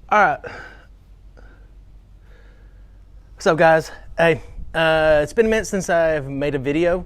All right. What's up, guys? Hey, it's been a minute since I've made a video,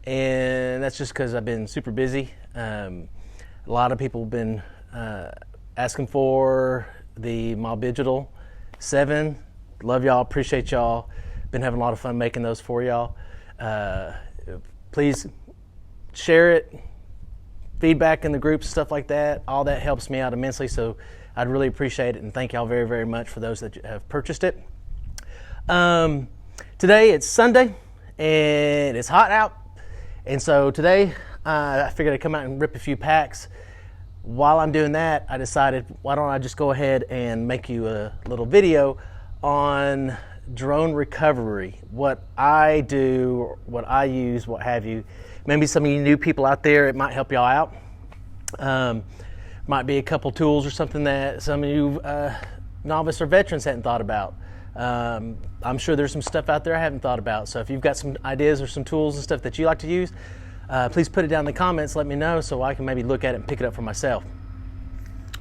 and that's just because I've been super busy. A lot of people have been asking for the Mob Digital 7. Love y'all, appreciate y'all. Been having a lot of fun making those for y'all. Please share it, feedback in the groups, stuff like that. All that helps me out immensely, so I'd really appreciate it, and thank y'all very, very much for those that have purchased it. Today it's Sunday, and it's hot out, and so today I figured I'd come out and rip a few packs. While I'm doing that, I decided, why don't I just go ahead and make you a little video on drone recovery, what I do, what I use, what have you. Maybe some of you new people out there, it might help y'all out. Might be a couple tools or something that some of you novice or veterans hadn't thought about. I'm sure there's some stuff out there I haven't thought about. So if you've got some ideas or some tools and stuff that you like to use, please put it down in the comments, let me know so I can maybe look at it and pick it up for myself.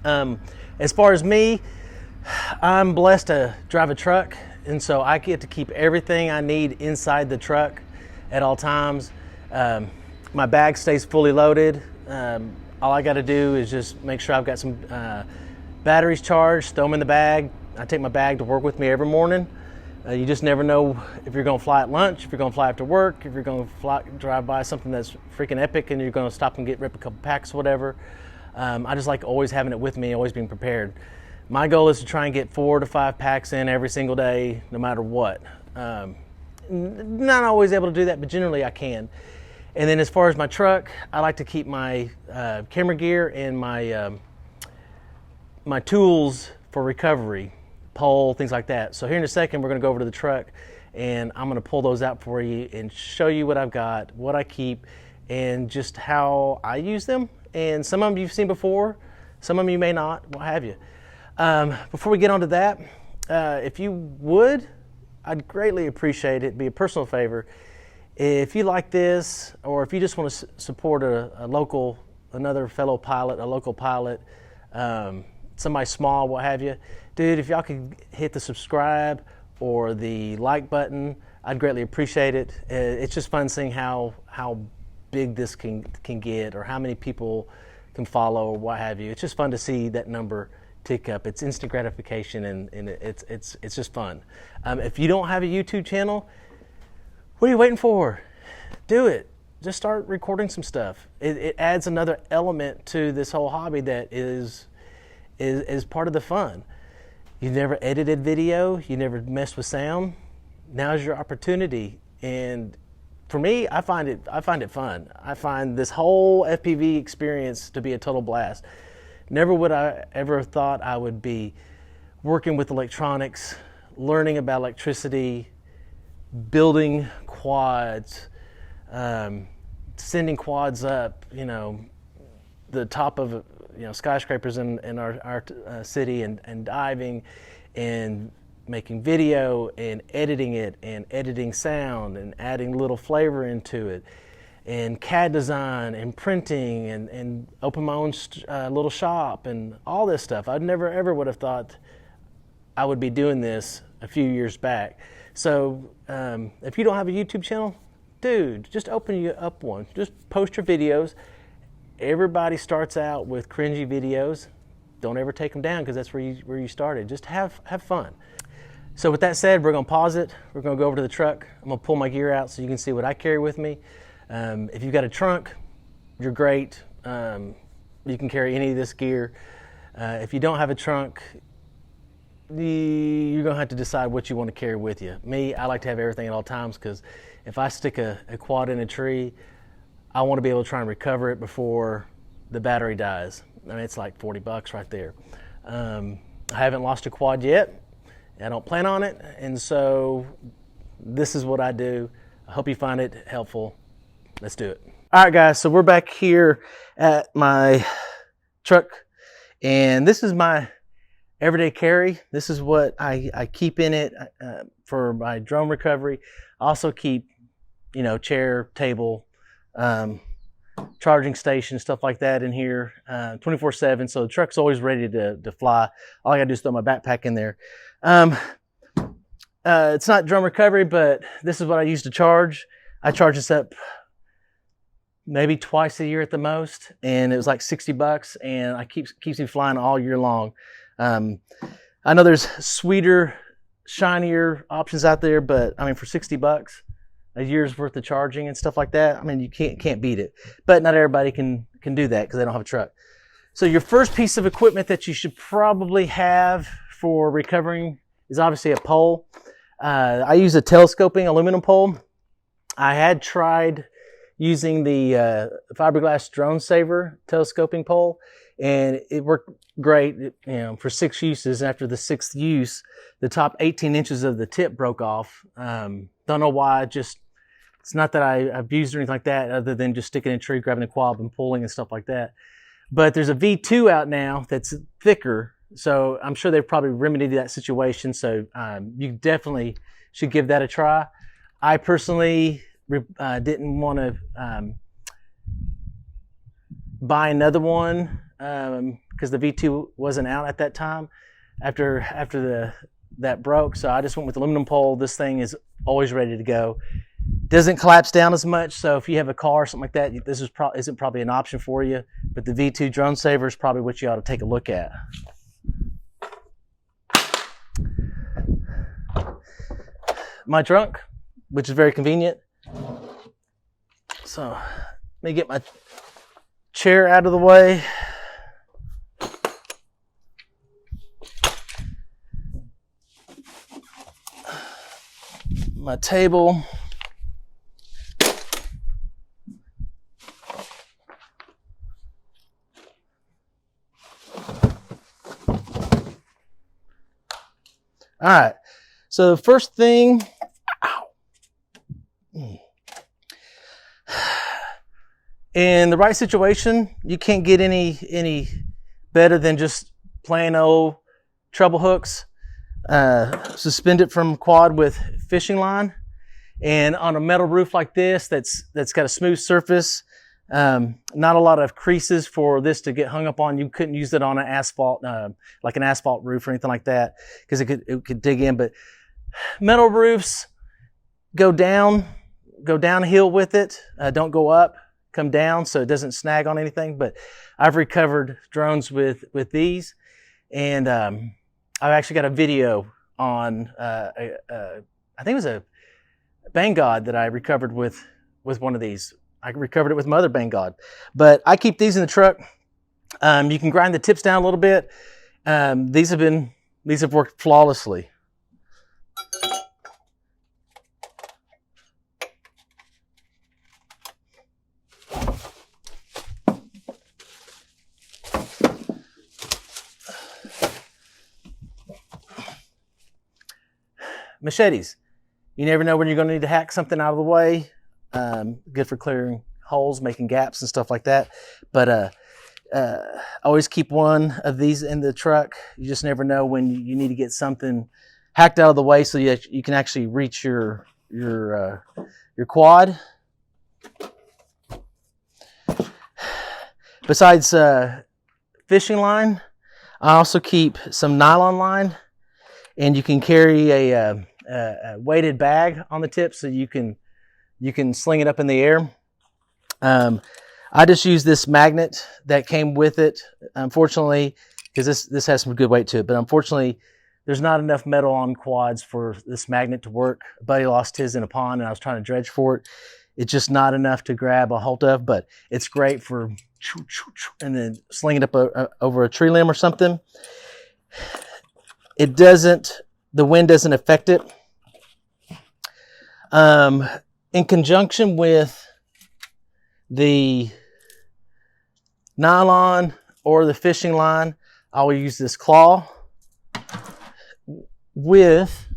As far as me, I'm blessed to drive a truck, and so I get to keep everything I need inside the truck at all times. My bag stays fully loaded. All I got to do is just make sure I've got some batteries charged, throw them in the bag. I take my bag to work with me every morning. You just never know if you're going to fly at lunch, if you're going to fly after work, if you're going to drive by something that's freaking epic and you're going to stop and rip a couple packs, whatever. I just like always having it with me, always being prepared. My goal is to try and get 4 to 5 packs in every single day, no matter what. Not always able to do that, but generally I can. And then as far as my truck, I like to keep my camera gear and my my tools for recovery, pole, things like that. So here in a second, we're going to go over to the truck, and I'm going to pull those out for you and show you what I've got, what I keep, and just how I use them. And some of them you've seen before, some of them you may not, what have you. Before we get on to that, if you would, I'd greatly appreciate it. It'd be a personal favor. If you like this, or if you just want to support another fellow pilot, a local pilot, somebody small, what have you, dude, if y'all could hit the subscribe or the like button, I'd greatly appreciate it. It's just fun seeing how big this can get, or how many people can follow, or what have you. It's just fun to see that number tick up. It's instant gratification, and it's just fun. If you don't have a YouTube channel, what are you waiting for? Do it. Just start recording some stuff. It adds another element to this whole hobby that is part of the fun. You've never edited video, you never messed with sound. Now's your opportunity. And for me, I find it fun. I find this whole FPV experience to be a total blast. Never would I ever thought I would be working with electronics, learning about electricity, building quads, sending quads up, the top of skyscrapers in our city, and diving and making video and editing it and editing sound and adding little flavor into it, and CAD design and printing and open my own little shop and all this stuff. I'd never ever would have thought I would be doing this a few years back. So if you don't have a YouTube channel, dude, just open you up one. Just post your videos. Everybody starts out with cringy videos. Don't ever take them down, because that's where you started. Just have fun. So with that said, we're going to pause it. We're going to go over to the truck. I'm going to pull my gear out so you can see what I carry with me. If you've got a trunk, you're great. You can carry any of this gear. If you don't have a trunk, you're going to have to decide what you want to carry with you. Me, I like to have everything at all times, because if I stick a quad in a tree, I want to be able to try and recover it before the battery dies. I mean, it's like $40 right there. I haven't lost a quad yet. I don't plan on it, and so this is what I do. I hope you find it helpful. Let's do it. All right, guys, so we're back here at my truck, and this is my everyday carry. This is what I keep in it for my drone recovery. I also keep, chair, table, charging station, stuff like that in here, 24/7. So the truck's always ready to fly. All I gotta do is throw my backpack in there. It's not drone recovery, but this is what I use to charge. I charge this up maybe twice a year at the most, and it was like $60, and keeps me flying all year long. I know there's sweeter, shinier options out there, but I mean, for $60, a year's worth of charging and stuff like that, I mean, you can't beat it. But not everybody can do that because they don't have a truck. So your first piece of equipment that you should probably have for recovering is obviously a pole. I use a telescoping aluminum pole. I had tried using the fiberglass drone saver telescoping pole, and it worked great, for 6 uses. After the 6th use, the top 18 inches of the tip broke off. Don't know why. It's not that I've used or anything like that, other than just sticking in a tree, grabbing a quad and pulling and stuff like that. But there's a V2 out now that's thicker, so I'm sure they've probably remedied that situation. So you definitely should give that a try. I personally didn't want to buy another one because the V2 wasn't out at that time after that broke. So I just went with aluminum pole. This thing is always ready to go. Doesn't collapse down as much, so if you have a car or something like that, this isn't probably an option for you. But the V2 drone saver is probably what you ought to take a look at. My trunk, which is very convenient. So let me get my chair out of the way. My table. All right, so the first thing, in the right situation, you can't get any better than just plain old treble hooks, suspended from quad with fishing line, and on a metal roof like this that's got a smooth surface, not a lot of creases for this to get hung up on. You couldn't use it on an asphalt, like an asphalt roof or anything like that, because it could dig in. But metal roofs, go downhill with it. Don't go up, come down, so it doesn't snag on anything. But I've recovered drones with these, and I've actually got a video on I think it was a Bangod that I recovered with one of these. I recovered it with my other Bangod, but I keep these in the truck. You can grind the tips down a little bit. These have worked flawlessly. Machetes. You never know when you're going to need to hack something out of the way. Good for clearing holes, making gaps and stuff like that. But always keep one of these in the truck. You just never know when you need to get something hacked out of the way so you can actually reach your quad. Besides fishing line, I also keep some nylon line, and you can carry a weighted bag on the tip so you can sling it up in the air. I just use this magnet that came with it, unfortunately, because this has some good weight to it, but unfortunately there's not enough metal on quads for this magnet to work. A buddy lost his in a pond and I was trying to dredge for it. It's just not enough to grab a hold of, but it's great for and then sling it up over a tree limb or something. The wind doesn't affect it. In conjunction with the nylon or the fishing line, I will use this claw with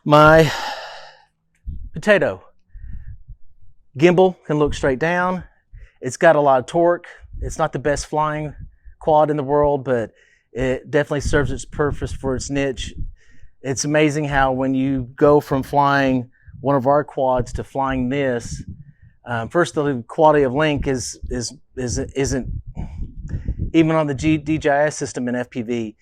my potato. Gimbal can look straight down. It's got a lot of torque. It's not the best flying quad in the world, but It definitely serves its purpose for its niche. It's amazing how when you go from flying one of our quads to flying this, first the quality of link isn't even on the DJI system in FPV.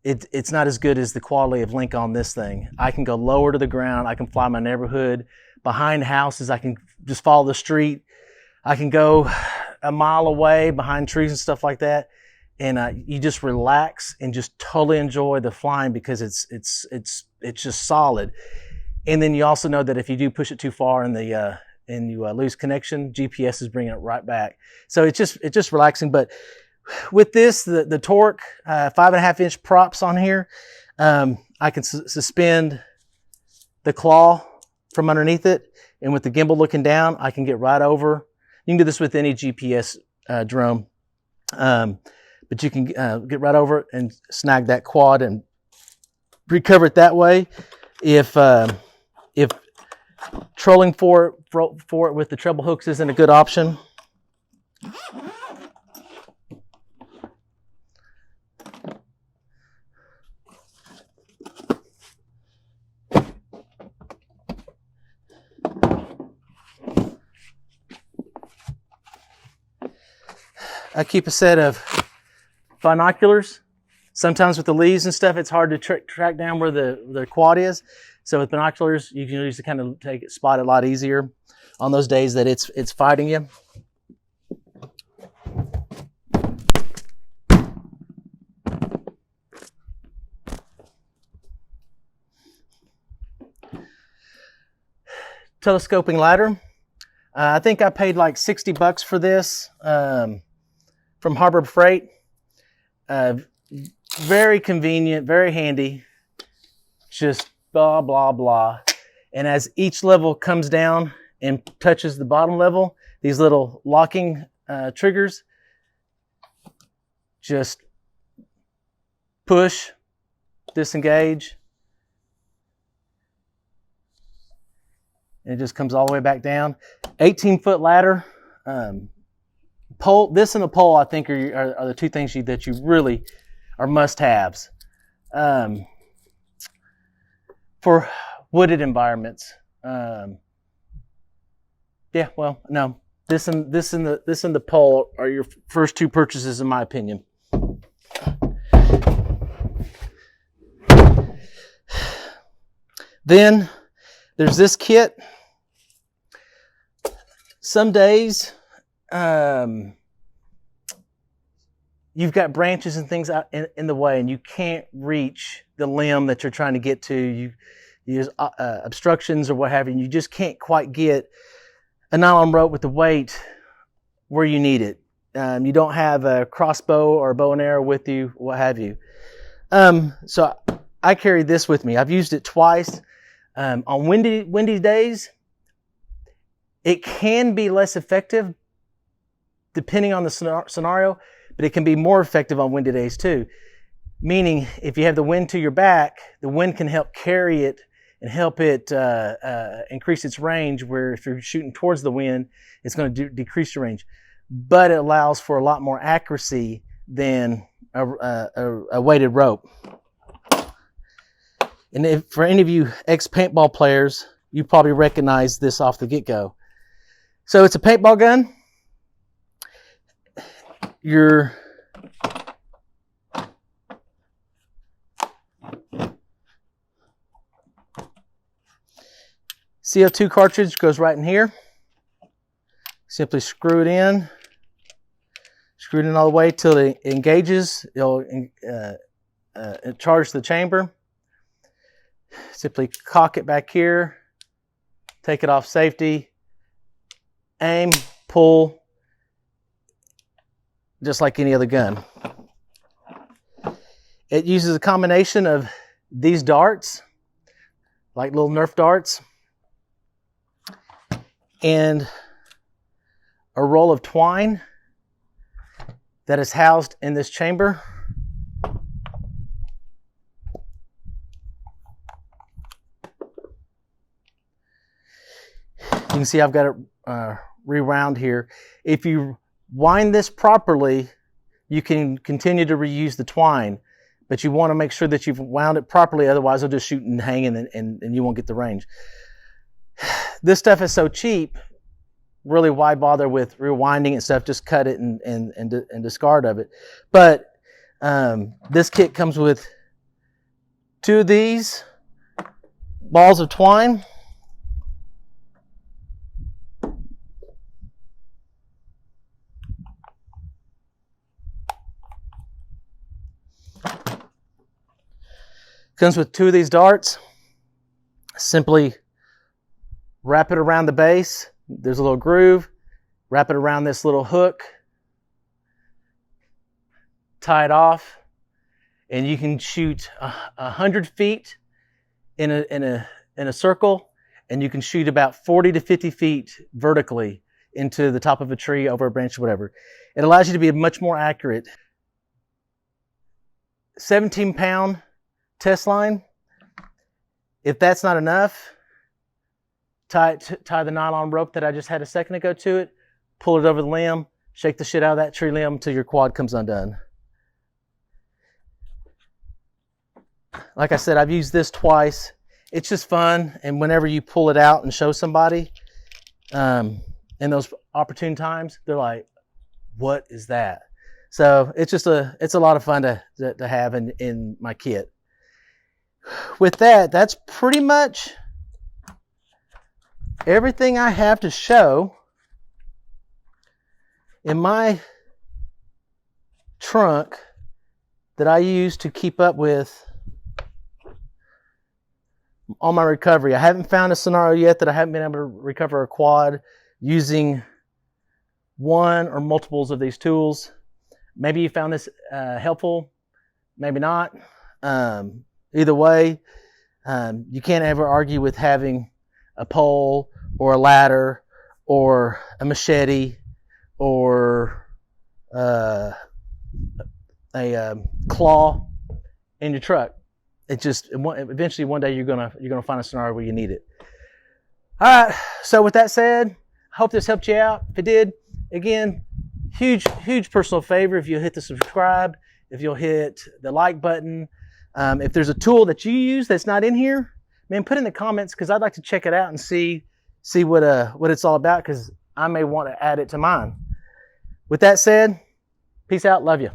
It's not as good as the quality of link on this thing. I can go lower to the ground. I can fly my neighborhood behind houses. I can just follow the street. I can go a mile away behind trees and stuff like that. And you just relax and just totally enjoy the flying because it's just solid. And then you also know that if you do push it too far and you lose connection, GPS is bringing it right back. So it's just relaxing. But with this, the torque, 5.5-inch props on here, I can suspend the claw from underneath it, and with the gimbal looking down, I can get right over. You can do this with any GPS drone, but you can get right over it and snag that quad and recover it that way. If trolling for it with the treble hooks isn't a good option, I keep a set of binoculars. Sometimes with the leaves and stuff, it's hard to track down where the quad is. So with binoculars, you can use to kind of spot it a lot easier on those days that it's fighting you. Telescoping ladder. I think I paid like $60 for this from Harbor Freight. Very convenient, very handy. Just blah, blah, blah. And as each level comes down and touches the bottom level, these little locking triggers just push, disengage, and it just comes all the way back down. 18-foot ladder. Pole. This and the pole, I think, are the two things that you really are must-haves for wooded environments. Yeah, well, no, this and the pole are your first two purchases, in my opinion. Then there's this kit. Some days you've got branches and things out in the way and you can't reach the limb that you're trying to get to. You use obstructions or what have you, and you just can't quite get a nylon rope with the weight where you need it. You don't have a crossbow or a bow and arrow with you, what have you. So I carry this with me. I've used it twice. On windy days, it can be less effective depending on the scenario, but it can be more effective on windy days too. Meaning, if you have the wind to your back, the wind can help carry it and help it increase its range, where if you're shooting towards the wind, it's going to decrease your range. But it allows for a lot more accuracy than a weighted rope. And if, for any of you ex-paintball players, you probably recognize this off the get-go. So it's a paintball gun. Your CO2 cartridge goes right in here. Simply screw it in. Screw it in all the way till it engages. It'll charge the chamber. Simply cock it back here. Take it off safety. Aim, pull, just like any other gun. It uses a combination of these darts, like little Nerf darts, and a roll of twine that is housed in this chamber. You can see I've got it rewound here. If you wind this properly, you can continue to reuse the twine, but you want to make sure that you've wound it properly. Otherwise, it'll just shoot and hang and you won't get the range. This stuff is so cheap. Really, why bother with rewinding and stuff? Just cut it and discard of it. But this kit comes with 2 of these balls of twine. Comes with 2 of these darts. Simply wrap it around the base. There's a little groove. Wrap it around this little hook. Tie it off. And you can shoot 100 feet in a circle. And you can shoot about 40 to 50 feet vertically into the top of a tree, over a branch, or whatever. It allows you to be much more accurate. 17-pound test line. If that's not enough, tie the nylon rope that I just had a second ago to it, pull it over the limb, shake the shit out of that tree limb until your quad comes undone. Like I said, I've used this twice. It's just fun, and whenever you pull it out and show somebody in those opportune times, they're like, what is that? So it's a lot of fun to have in my kit. With that, that's pretty much everything I have to show in my trunk that I use to keep up with all my recovery. I haven't found a scenario yet that I haven't been able to recover a quad using one or multiples of these tools. Maybe you found this helpful, maybe not. Either way, you can't ever argue with having a pole or a ladder or a machete or a claw in your truck. It just eventually one day you're gonna find a scenario where you need it. All right. So with that said, I hope this helped you out. If it did, again, huge personal favor if you'll hit the subscribe, if you'll hit the like button. If there's a tool that you use that's not in here, man, put in the comments, because I'd like to check it out and see what it's all about, because I may want to add it to mine. With that said, peace out. Love you.